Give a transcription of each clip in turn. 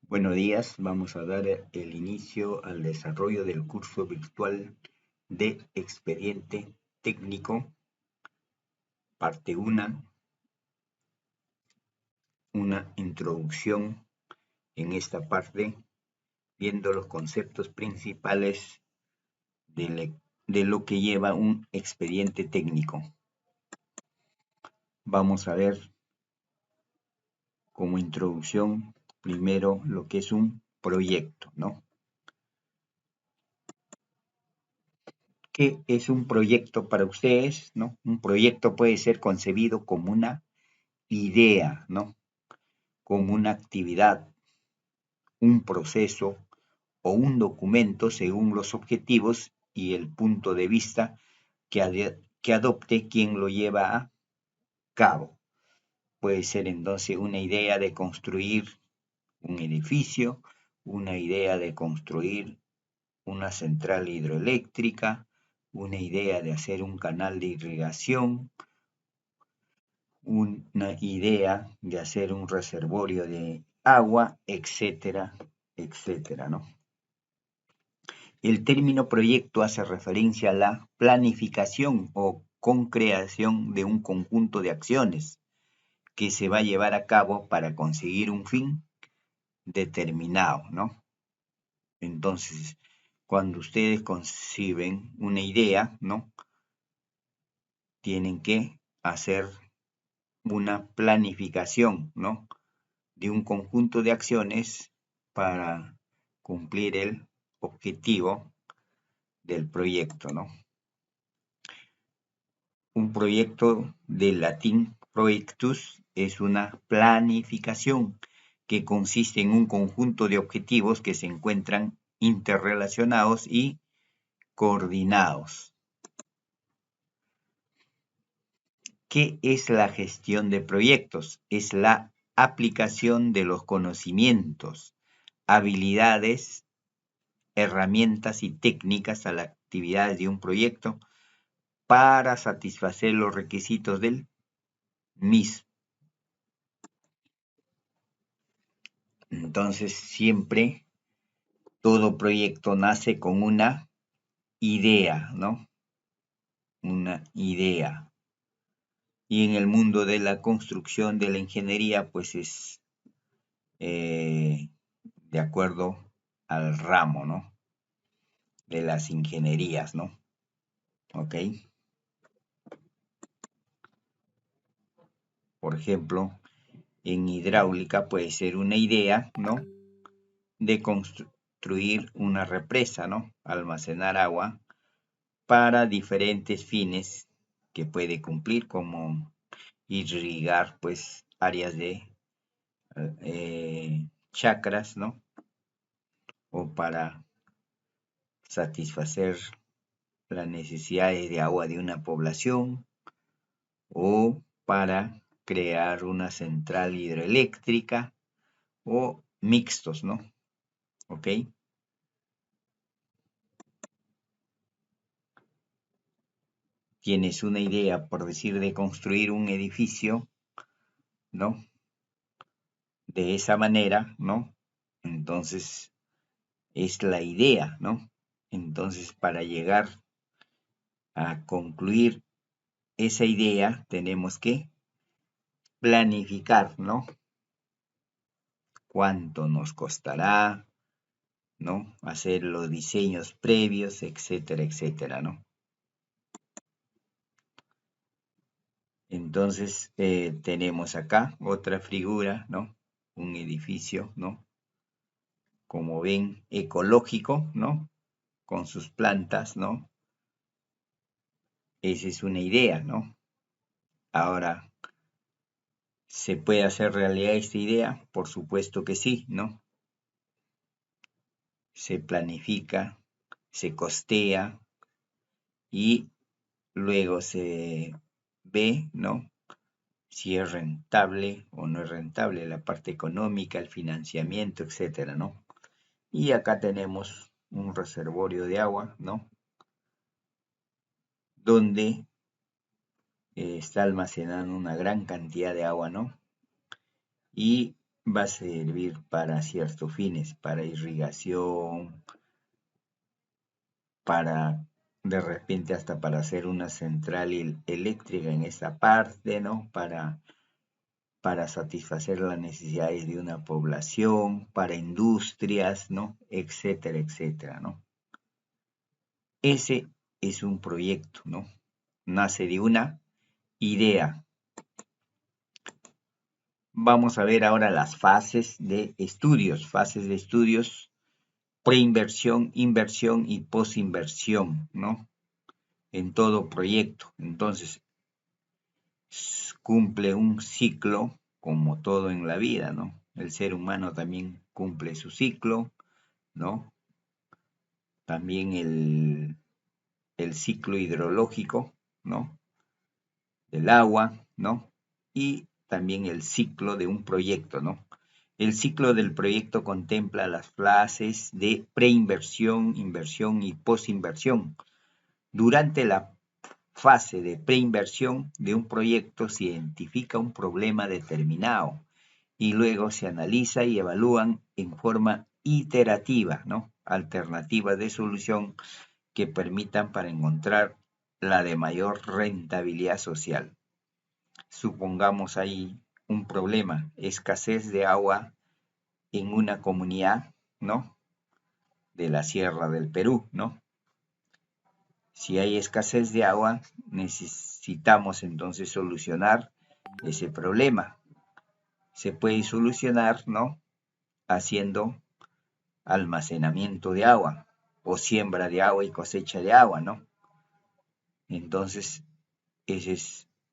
Buenos días, vamos a dar el inicio al desarrollo del curso virtual de expediente técnico, parte 1, una introducción en esta parte, viendo los conceptos principales de lo que lleva un expediente técnico. Vamos a ver como introducción primero lo que es un proyecto, ¿no? ¿Qué es un proyecto para ustedes, no? Un proyecto puede ser concebido como una idea, ¿no? Como una actividad, un proceso o un documento según los objetivos y el punto de vista que adopte quien lo lleva a cabo. Puede ser entonces una idea de construir un edificio, una idea de construir una central hidroeléctrica, una idea de hacer un canal de irrigación, una idea de hacer un reservorio de agua, etcétera, etcétera, ¿no? El término proyecto hace referencia a la planificación o concreación de un conjunto de acciones que se va a llevar a cabo para conseguir un fin determinado, ¿no? Entonces, cuando ustedes conciben una idea, ¿no? Tienen que hacer una planificación, ¿no? De un conjunto de acciones para cumplir el objetivo del proyecto, ¿no? Un proyecto del latín proyectus es una planificación que consiste en un conjunto de objetivos que se encuentran interrelacionados y coordinados. ¿Qué es la gestión de proyectos? Es la aplicación de los conocimientos, habilidades, herramientas y técnicas a las actividades de un proyecto para satisfacer los requisitos del mismo. Entonces, siempre todo proyecto nace con una idea, ¿no? Una idea. Y en el mundo de la construcción, de la ingeniería, pues es de acuerdo al ramo, ¿no? De las ingenierías, ¿no? ¿Ok? Por ejemplo, en hidráulica puede ser una idea, ¿no? De construir una represa, ¿no? Almacenar agua para diferentes fines que puede cumplir, como irrigar, pues, áreas de chacras, ¿no? O para satisfacer las necesidades de agua de una población o para crear una central hidroeléctrica o mixtos, ¿no? ¿Ok? Tienes una idea, por decir, de construir un edificio, ¿no? De esa manera, ¿no? Entonces, es la idea, ¿no? Entonces, para llegar a concluir esa idea, tenemos que planificar, ¿no? Cuánto nos costará, ¿no? Hacer los diseños previos, etcétera, etcétera, ¿no? Entonces, tenemos acá otra figura, ¿no? Un edificio, ¿no? Como ven, ecológico, ¿no? Con sus plantas, ¿no? Esa es una idea, ¿no? Ahora, ¿se puede hacer realidad esta idea? Por supuesto que sí, ¿no? Se planifica, se costea y luego se ve, ¿no? Si es rentable o no es rentable, la parte económica, el financiamiento, etcétera, ¿no? Y acá tenemos un reservorio de agua, ¿no? Donde está almacenando una gran cantidad de agua, ¿no? Y va a servir para ciertos fines, para irrigación, para de repente hasta para hacer una central eléctrica en esa parte, ¿no? Para satisfacer las necesidades de una población, para industrias, ¿no? Etcétera, etcétera, ¿no? Ese es un proyecto, ¿no? Nace de una idea. Vamos a ver ahora las fases de estudios, preinversión, inversión y posinversión, ¿no? En todo proyecto. Entonces, cumple un ciclo como todo en la vida, ¿no? El ser humano también cumple su ciclo, ¿no? También el ciclo hidrológico, ¿no? Del agua, ¿no? Y también el ciclo de un proyecto, ¿no? El ciclo del proyecto contempla las fases de preinversión, inversión y posinversión. Durante la fase de preinversión de un proyecto se identifica un problema determinado y luego se analiza y evalúan en forma iterativa, ¿no? Alternativas de solución que permitan para encontrar la de mayor rentabilidad social. Supongamos hay un problema, escasez de agua en una comunidad, ¿no? De la Sierra del Perú, ¿no? Si hay escasez de agua, necesitamos entonces solucionar ese problema. Se puede solucionar, ¿no? Haciendo almacenamiento de agua o siembra de agua y cosecha de agua, ¿no? Entonces,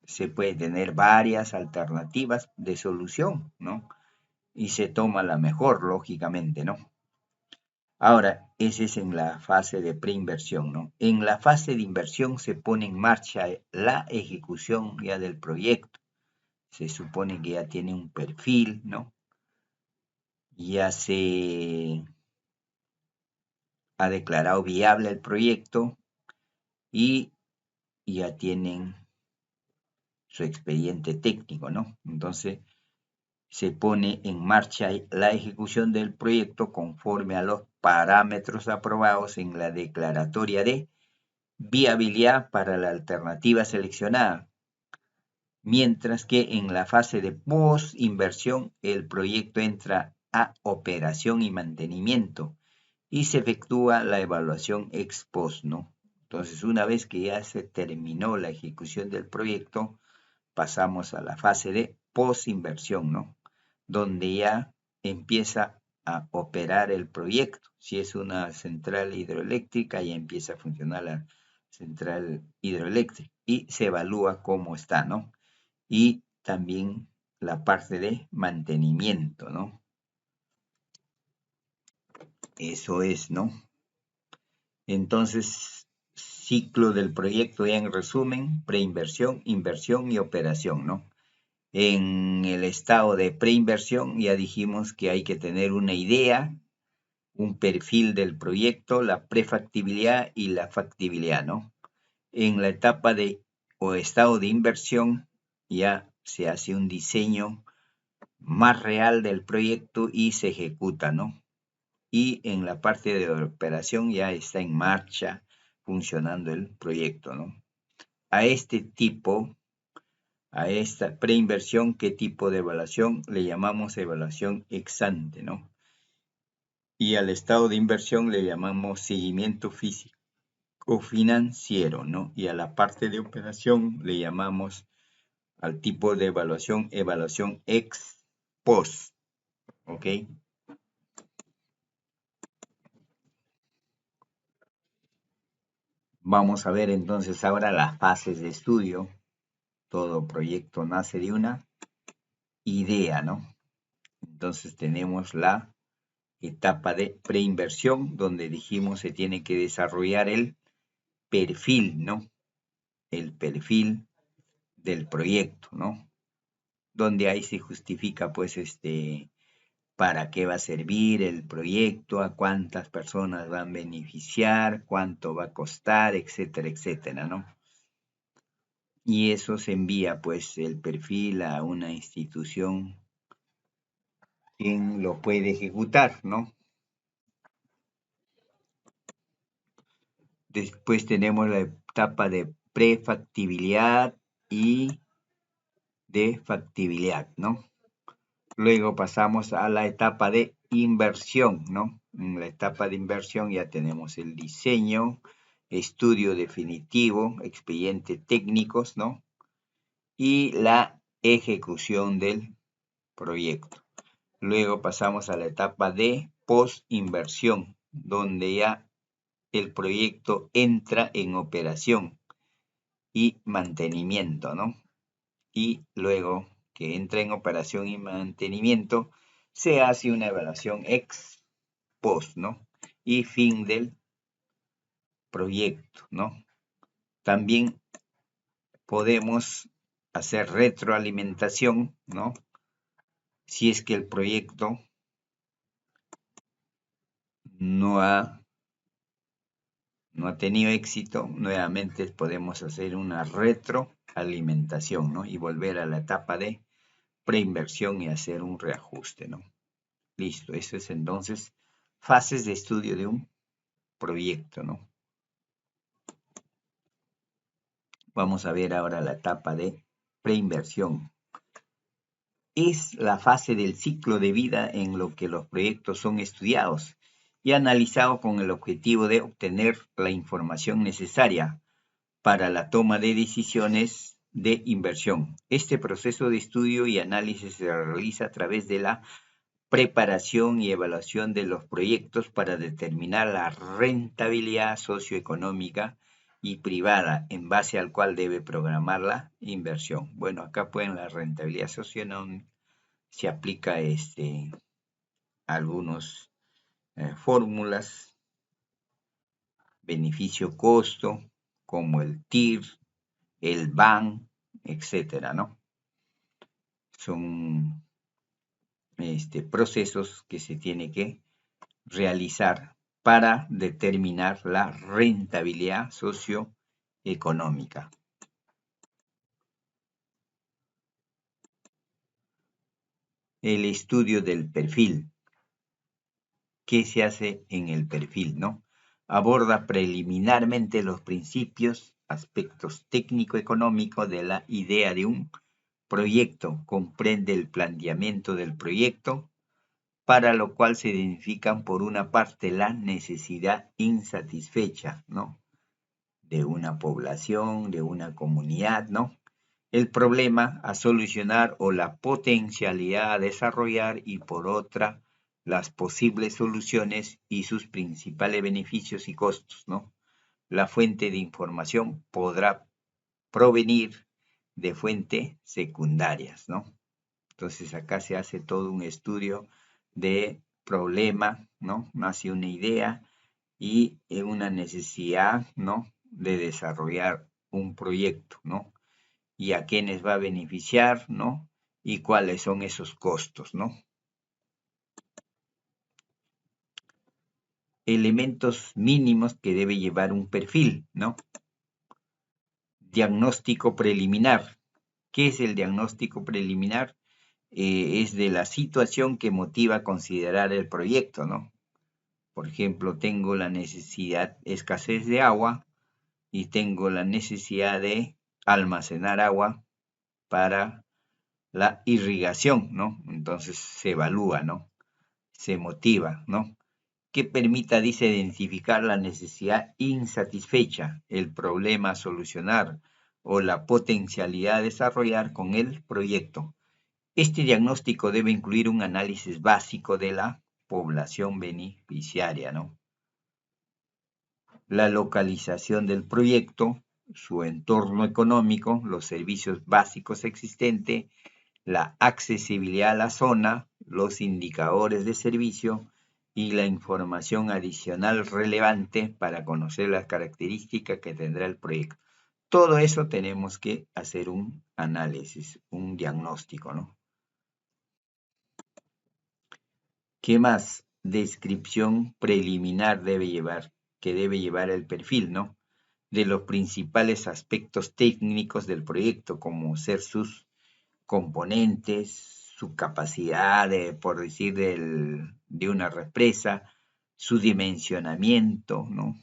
se puede tener varias alternativas de solución, ¿no? Y se toma la mejor, lógicamente, ¿no? Ahora, ese es en la fase de preinversión, ¿no? En la fase de inversión se pone en marcha la ejecución ya del proyecto. Se supone que ya tiene un perfil, ¿no? Ya se ha declarado viable el proyecto y ya tienen su expediente técnico, ¿no? Entonces, se pone en marcha la ejecución del proyecto conforme a los parámetros aprobados en la declaratoria de viabilidad para la alternativa seleccionada, mientras que en la fase de post-inversión el proyecto entra a operación y mantenimiento y se efectúa la evaluación ex post, ¿no? Entonces, una vez que ya se terminó la ejecución del proyecto, pasamos a la fase de post-inversión, ¿no? Donde ya empieza a operar el proyecto. Si es una central hidroeléctrica, ya empieza a funcionar la central hidroeléctrica y se evalúa cómo está, ¿no? Y también la parte de mantenimiento, ¿no? Eso es, ¿no? Entonces, ciclo del proyecto ya en resumen, preinversión, inversión y operación, ¿no? En el estado de preinversión ya dijimos que hay que tener una idea, un perfil del proyecto, la prefactibilidad y la factibilidad, ¿no? En la etapa de o estado de inversión ya se hace un diseño más real del proyecto y se ejecuta, ¿no? Y en la parte de operación ya está en marcha funcionando el proyecto, ¿no? A este tipo, a esta preinversión, ¿qué tipo de evaluación? Le llamamos evaluación ex ante, ¿no? Y al estado de inversión le llamamos seguimiento físico o financiero, ¿no? Y a la parte de operación le llamamos al tipo de evaluación ex post, ¿ok? Vamos a ver entonces ahora las fases de estudio. Todo proyecto nace de una idea, ¿no? Entonces tenemos la etapa de preinversión, donde dijimos se tiene que desarrollar el perfil, ¿no? El perfil del proyecto, ¿no? Donde ahí se justifica, pues, para qué va a servir el proyecto, a cuántas personas van a beneficiar, cuánto va a costar, etcétera, etcétera, ¿no? Y eso se envía, pues, el perfil a una institución quién lo puede ejecutar, ¿no? Después tenemos la etapa de prefactibilidad y de factibilidad, ¿no? Luego pasamos a la etapa de inversión, ¿no? En la etapa de inversión ya tenemos el diseño, estudio definitivo, expedientes técnicos, ¿no? Y la ejecución del proyecto. Luego pasamos a la etapa de postinversión, donde ya el proyecto entra en operación y mantenimiento, ¿no? Y luego que entra en operación y mantenimiento, se hace una evaluación ex post, ¿no? Y fin del proyecto, ¿no? También podemos hacer retroalimentación, ¿no? Si es que el proyecto no ha tenido éxito, nuevamente podemos hacer una retroalimentación, ¿no? Y volver a la etapa de preinversión y hacer un reajuste, ¿no? Listo, eso es entonces fases de estudio de un proyecto, ¿no? Vamos a ver ahora la etapa de preinversión. Es la fase del ciclo de vida en lo que los proyectos son estudiados y analizados con el objetivo de obtener la información necesaria para la toma de decisiones de inversión. Este proceso de estudio y análisis se realiza a través de la preparación y evaluación de los proyectos para determinar la rentabilidad socioeconómica y privada en base al cual debe programar la inversión. Bueno, acá pueden la rentabilidad socioeconómica, se aplica algunos fórmulas, beneficio-costo, como el TIR, el BAN, etcétera, ¿no? Son procesos que se tiene que realizar para determinar la rentabilidad socioeconómica. El estudio del perfil. ¿Qué se hace en el perfil, no? Aborda preliminarmente los principios, aspectos técnico-económicos de la idea de un proyecto. Comprende el planteamiento del proyecto, para lo cual se identifican por una parte la necesidad insatisfecha, ¿no? De una población, de una comunidad, ¿no? El problema a solucionar o la potencialidad a desarrollar y por otra, las posibles soluciones y sus principales beneficios y costos, ¿no? La fuente de información podrá provenir de fuentes secundarias, ¿no? Entonces acá se hace todo un estudio de problema, ¿no? Nace una idea y una necesidad, ¿no? De desarrollar un proyecto, ¿no? Y a quiénes va a beneficiar, ¿no? Y cuáles son esos costos, ¿no? Elementos mínimos que debe llevar un perfil, ¿no? Diagnóstico preliminar. ¿Qué es el diagnóstico preliminar? Es de la situación que motiva a considerar el proyecto, ¿no? Por ejemplo, tengo la necesidad, escasez de agua y tengo la necesidad de almacenar agua para la irrigación, ¿no? Entonces se evalúa, ¿no? Se motiva, ¿no? Que permita, dice, identificar la necesidad insatisfecha, el problema a solucionar o la potencialidad a desarrollar con el proyecto. Este diagnóstico debe incluir un análisis básico de la población beneficiaria, ¿no? La localización del proyecto, su entorno económico, los servicios básicos existentes, la accesibilidad a la zona, los indicadores de servicio y la información adicional relevante para conocer las características que tendrá el proyecto. Todo eso tenemos que hacer un análisis, un diagnóstico, ¿no? ¿Qué más? Descripción preliminar que debe llevar el perfil, ¿no? De los principales aspectos técnicos del proyecto, como ser sus componentes, su capacidad, por decir, de una represa, su dimensionamiento, ¿no?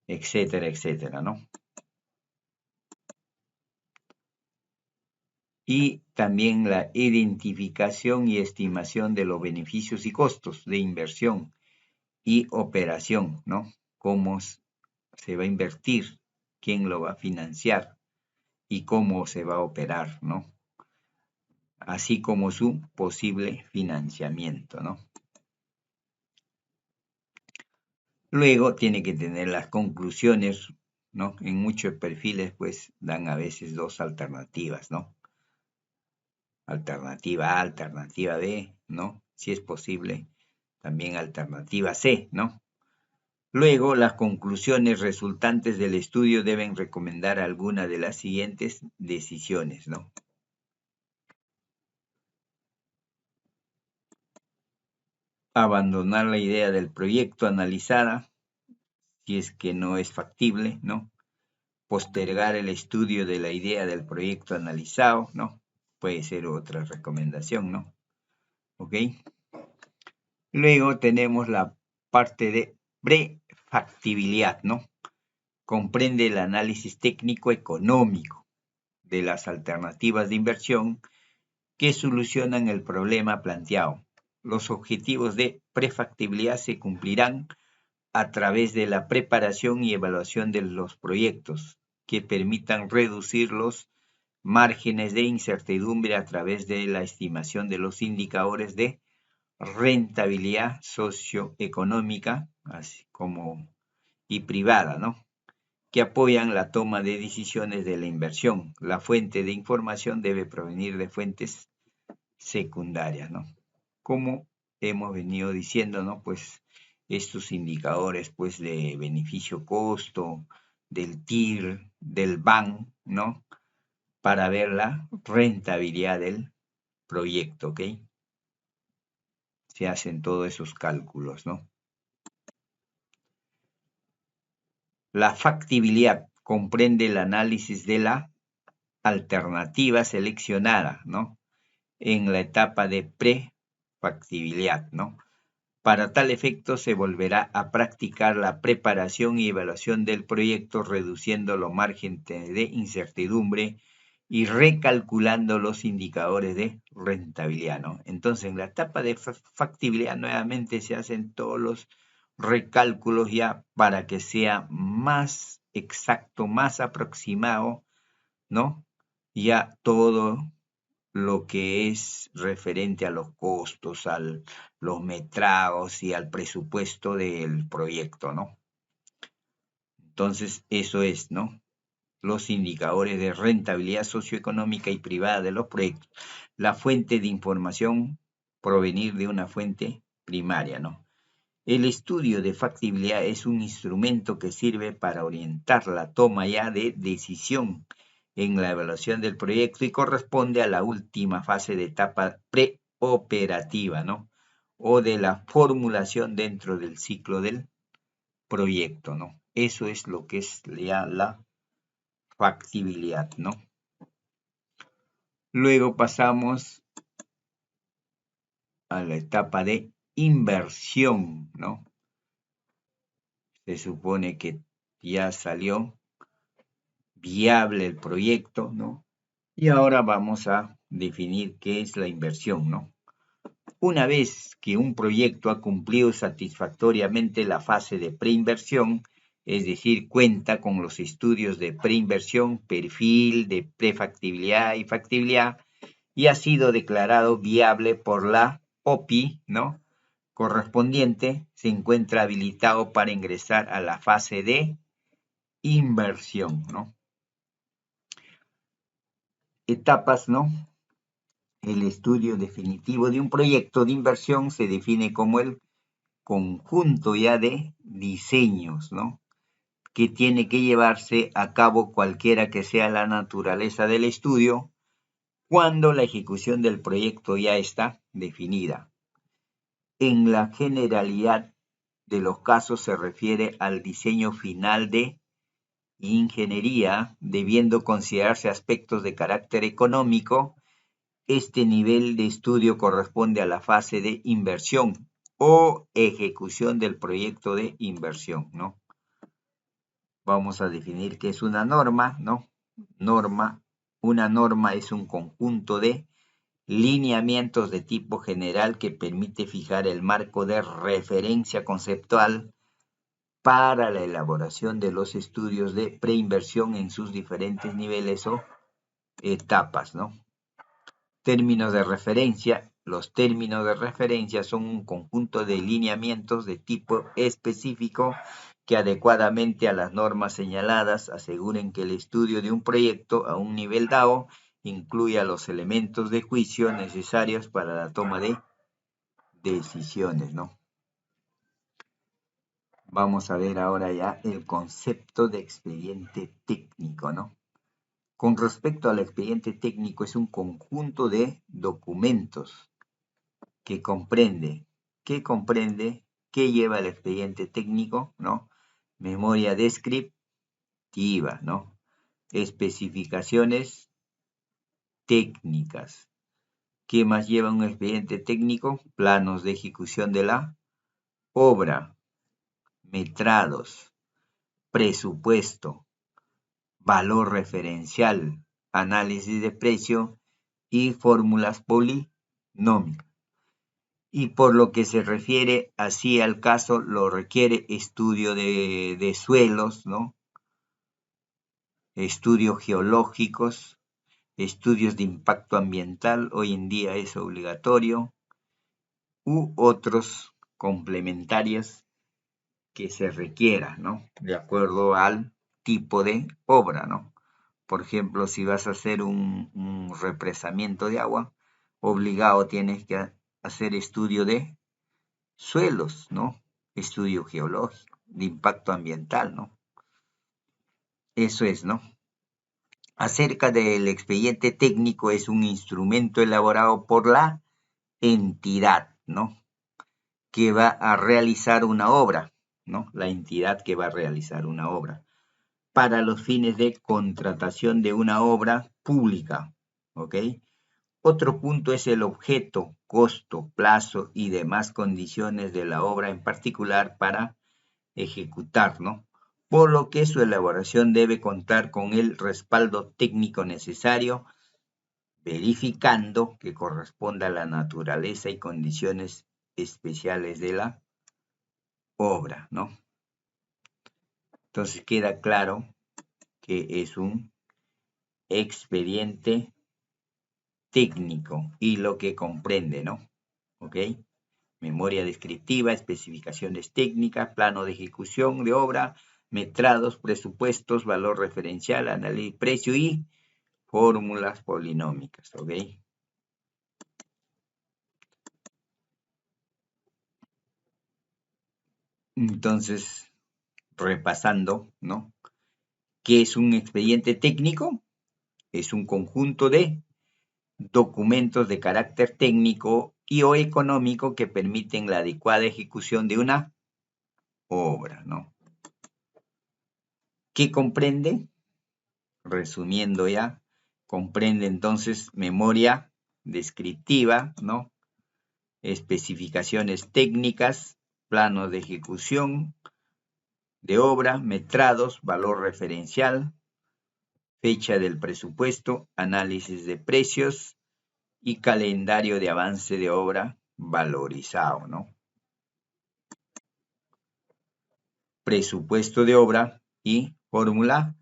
Etcétera, etcétera, ¿no? Y también la identificación y estimación de los beneficios y costos de inversión y operación, ¿no? Cómo se va a invertir, quién lo va a financiar y cómo se va a operar, ¿no? Así como su posible financiamiento, ¿no? Luego tiene que tener las conclusiones, ¿no? En muchos perfiles, pues, dan a veces dos alternativas, ¿no? Alternativa A, alternativa B, ¿no? Si es posible, también alternativa C, ¿no? Luego, las conclusiones resultantes del estudio deben recomendar alguna de las siguientes decisiones, ¿no? Abandonar la idea del proyecto analizada, si es que no es factible, ¿no? Postergar el estudio de la idea del proyecto analizado, ¿no? Puede ser otra recomendación, ¿no? ¿Ok? Luego tenemos la parte de prefactibilidad, ¿no? Comprende el análisis técnico-económico de las alternativas de inversión que solucionan el problema planteado. Los objetivos de prefactibilidad se cumplirán a través de la preparación y evaluación de los proyectos que permitan reducir los márgenes de incertidumbre a través de la estimación de los indicadores de rentabilidad socioeconómica, así como y privada, ¿no? Que apoyan la toma de decisiones de la inversión. La fuente de información debe provenir de fuentes secundarias, ¿no? Como hemos venido diciendo, ¿no? Pues estos indicadores, pues, de beneficio-costo, del TIR, del BAN, ¿no? Para ver la rentabilidad del proyecto, ¿ok? Se hacen todos esos cálculos, ¿no? La factibilidad comprende el análisis de la alternativa seleccionada, ¿no? En la etapa de prefactibilidad, ¿no? Para tal efecto se volverá a practicar la preparación y evaluación del proyecto, reduciendo los márgenes de incertidumbre y recalculando los indicadores de rentabilidad, ¿no? Entonces, en la etapa de factibilidad nuevamente se hacen todos los recálculos ya para que sea más exacto, más aproximado, ¿no? Ya todo lo que es referente a los costos, los metrados y al presupuesto del proyecto, ¿no? Entonces, eso es, ¿no? Los indicadores de rentabilidad socioeconómica y privada de los proyectos. La fuente de información provenir de una fuente primaria, ¿no? El estudio de factibilidad es un instrumento que sirve para orientar la toma ya de decisión en la evaluación del proyecto y corresponde a la última fase de etapa preoperativa, ¿no? O de la formulación dentro del ciclo del proyecto, ¿no? Eso es lo que es ya la factibilidad, ¿no? Luego pasamos a la etapa de inversión, ¿no? Se supone que ya salió viable el proyecto, ¿no? Y ahora vamos a definir qué es la inversión, ¿no? Una vez que un proyecto ha cumplido satisfactoriamente la fase de preinversión, es decir, cuenta con los estudios de preinversión, perfil de prefactibilidad y factibilidad, y ha sido declarado viable por la OPI, ¿no? Correspondiente, se encuentra habilitado para ingresar a la fase de inversión, ¿no? Etapas, ¿no? El estudio definitivo de un proyecto de inversión se define como el conjunto ya de diseños, ¿no? Que tiene que llevarse a cabo cualquiera que sea la naturaleza del estudio cuando la ejecución del proyecto ya está definida. En la generalidad de los casos se refiere al diseño final de ingeniería, debiendo considerarse aspectos de carácter económico, este nivel de estudio corresponde a la fase de inversión o ejecución del proyecto de inversión, ¿no? Vamos a definir qué es una norma, ¿no? Una norma es un conjunto de lineamientos de tipo general que permite fijar el marco de referencia conceptual para la elaboración de los estudios de preinversión en sus diferentes niveles o etapas, ¿no? Términos de referencia. Los términos de referencia son un conjunto de lineamientos de tipo específico que adecuadamente a las normas señaladas aseguren que el estudio de un proyecto a un nivel dado incluya los elementos de juicio necesarios para la toma de decisiones, ¿no? Vamos a ver ahora ya el concepto de expediente técnico, ¿no? Con respecto al expediente técnico, es un conjunto de documentos que comprende, qué lleva el expediente técnico, ¿no? Memoria descriptiva, ¿no? Especificaciones técnicas. ¿Qué más lleva un expediente técnico? Planos de ejecución de la obra, metrados, presupuesto, valor referencial, análisis de precio y fórmulas polinómicas. Y por lo que se refiere así al caso, lo requiere estudio de suelos, ¿no? Estudios geológicos, estudios de impacto ambiental, hoy en día es obligatorio, u otros complementarios que se requiera, ¿no? De acuerdo al tipo de obra, ¿no? Por ejemplo, si vas a hacer un represamiento de agua, obligado tienes que hacer estudio de suelos, ¿no? Estudio geológico, de impacto ambiental, ¿no? Eso es, ¿no? Acerca del expediente técnico, es un instrumento elaborado por la entidad, ¿no? Que va a realizar una obra, ¿no? La entidad que va a realizar una obra para los fines de contratación de una obra pública, ¿ok? Otro punto es el objeto, costo, plazo y demás condiciones de la obra en particular para ejecutar, ¿no? Por lo que su elaboración debe contar con el respaldo técnico necesario, verificando que corresponda a la naturaleza y condiciones especiales de la obra, ¿no? Entonces queda claro que es un expediente técnico y lo que comprende, ¿no? ¿Ok? Memoria descriptiva, especificaciones técnicas, plano de ejecución de obra, metrados, presupuestos, valor referencial, análisis de precio y fórmulas polinómicas, ¿ok? Entonces, repasando, ¿no? ¿Qué es un expediente técnico? Es un conjunto de documentos de carácter técnico y o económico que permiten la adecuada ejecución de una obra, ¿no? ¿Qué comprende? Resumiendo ya, comprende entonces memoria descriptiva, ¿no? Especificaciones técnicas, planos de ejecución de obra, metrados, valor referencial, fecha del presupuesto, análisis de precios y calendario de avance de obra valorizado, ¿no? Presupuesto de obra y fórmula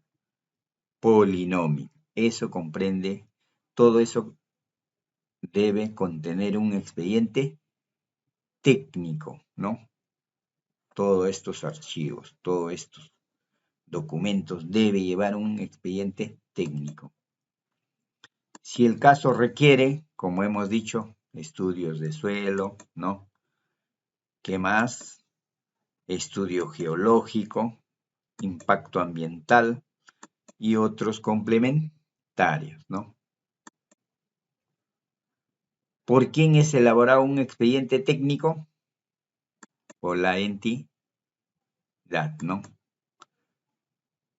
polinómica. Eso comprende, todo eso debe contener un expediente técnico, ¿no? Todos estos archivos, todos estos documentos debe llevar un expediente técnico. Si el caso requiere, como hemos dicho, estudios de suelo, ¿no? ¿Qué más? Estudio geológico, impacto ambiental y otros complementarios, ¿no? ¿Por quién es elaborado un expediente técnico? Por la entidad, ¿no?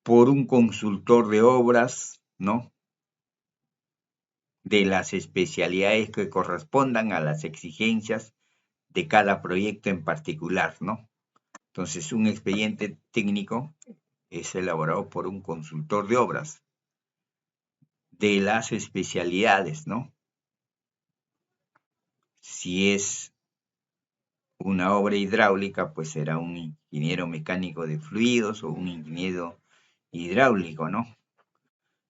por un consultor de obras, ¿no? De las especialidades que correspondan a las exigencias de cada proyecto en particular, ¿no? Entonces, un expediente técnico es elaborado por un consultor de obras de las especialidades, ¿no? Si es una obra hidráulica, pues será un ingeniero mecánico de fluidos o un ingeniero hidráulico, ¿no?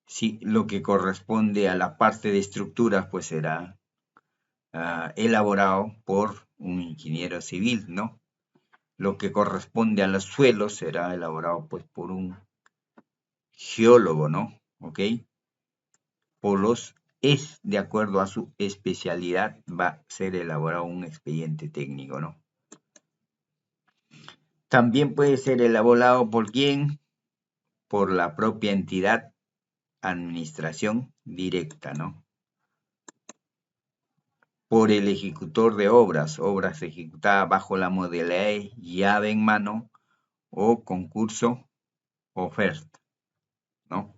Si lo que corresponde a la parte de estructuras, pues será elaborado por un ingeniero civil, ¿no? Lo que corresponde a los suelos será elaborado pues por un geólogo, ¿no? ¿Ok? Por los es de acuerdo a su especialidad va a ser elaborado un expediente técnico, ¿no? También puede ser elaborado por quién, por la propia entidad, administración directa, ¿no? Por el ejecutor de obras, obras ejecutadas bajo la modalidad llave en mano o concurso oferta, ¿no?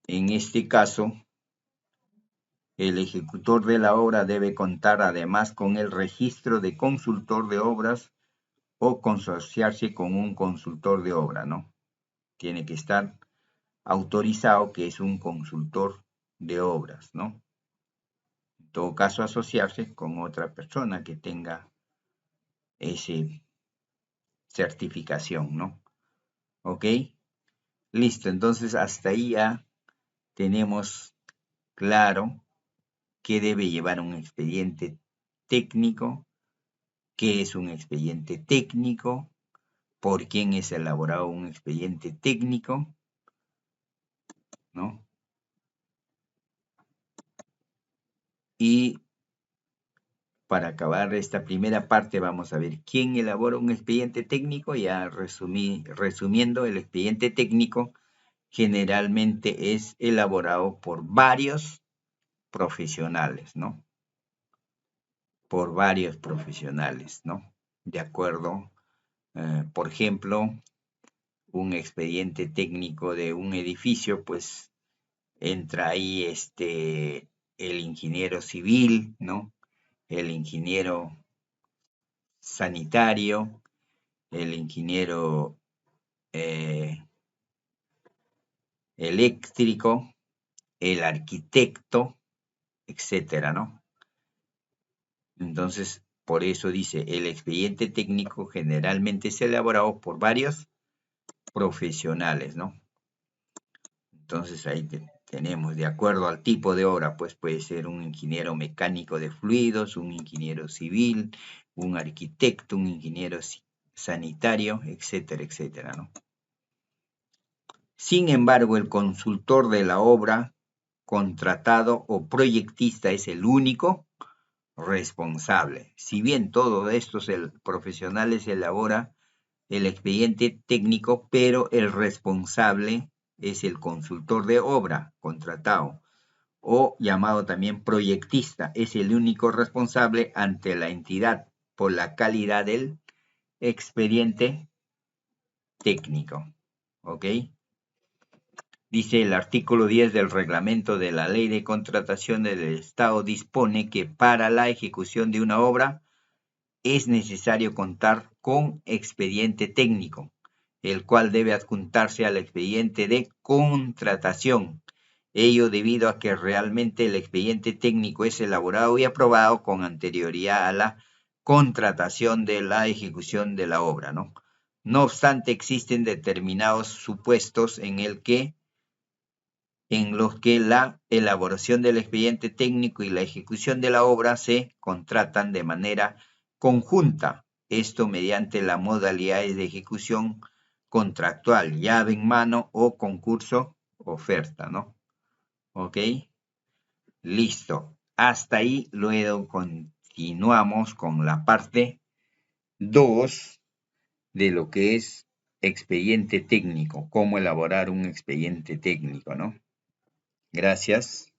En este caso, el ejecutor de la obra debe contar además con el registro de consultor de obras o consorciarse con un consultor de obra, ¿no? Tiene que estar autorizado que es un consultor de obras, ¿no? En todo caso, asociarse con otra persona que tenga esa certificación, ¿no? ¿Ok? Listo, entonces hasta ahí ya tenemos claro qué debe llevar un expediente técnico, qué es un expediente técnico, por quién es elaborado un expediente técnico, ¿no? Y para acabar esta primera parte vamos a ver quién elabora un expediente técnico. Ya resumiendo, el expediente técnico generalmente es elaborado por varios profesionales, ¿no? Por varios profesionales, ¿no? De acuerdo, por ejemplo, un expediente técnico de un edificio, pues entra ahí el ingeniero civil, ¿no? El ingeniero sanitario, el ingeniero eléctrico, el arquitecto, etcétera, ¿no? Entonces, por eso dice, el expediente técnico generalmente es elaborado por varios profesionales, ¿no? Entonces ahí tenemos, de acuerdo al tipo de obra, pues puede ser un ingeniero mecánico de fluidos, un ingeniero civil, un arquitecto, un ingeniero sanitario, etcétera, etcétera, ¿no? Sin embargo, el consultor de la obra, contratado o proyectista es el único responsable. Si bien todos estos profesionales elabora el expediente técnico, pero el responsable es el consultor de obra contratado o llamado también proyectista. Es el único responsable ante la entidad por la calidad del expediente técnico. ¿Ok? Dice el artículo 10 del reglamento de la Ley de Contratación del Estado dispone que para la ejecución de una obra es necesario contar con expediente técnico, el cual debe adjuntarse al expediente de contratación. Ello debido a que realmente el expediente técnico es elaborado y aprobado con anterioridad a la contratación de la ejecución de la obra, ¿no? No obstante, existen determinados supuestos en los que la elaboración del expediente técnico y la ejecución de la obra se contratan de manera conjunta, esto mediante las modalidades de ejecución contractual, llave en mano o concurso oferta, ¿no? ¿Ok? Listo. Hasta ahí luego continuamos con la parte 2 de lo que es expediente técnico, cómo elaborar un expediente técnico, ¿no? Gracias.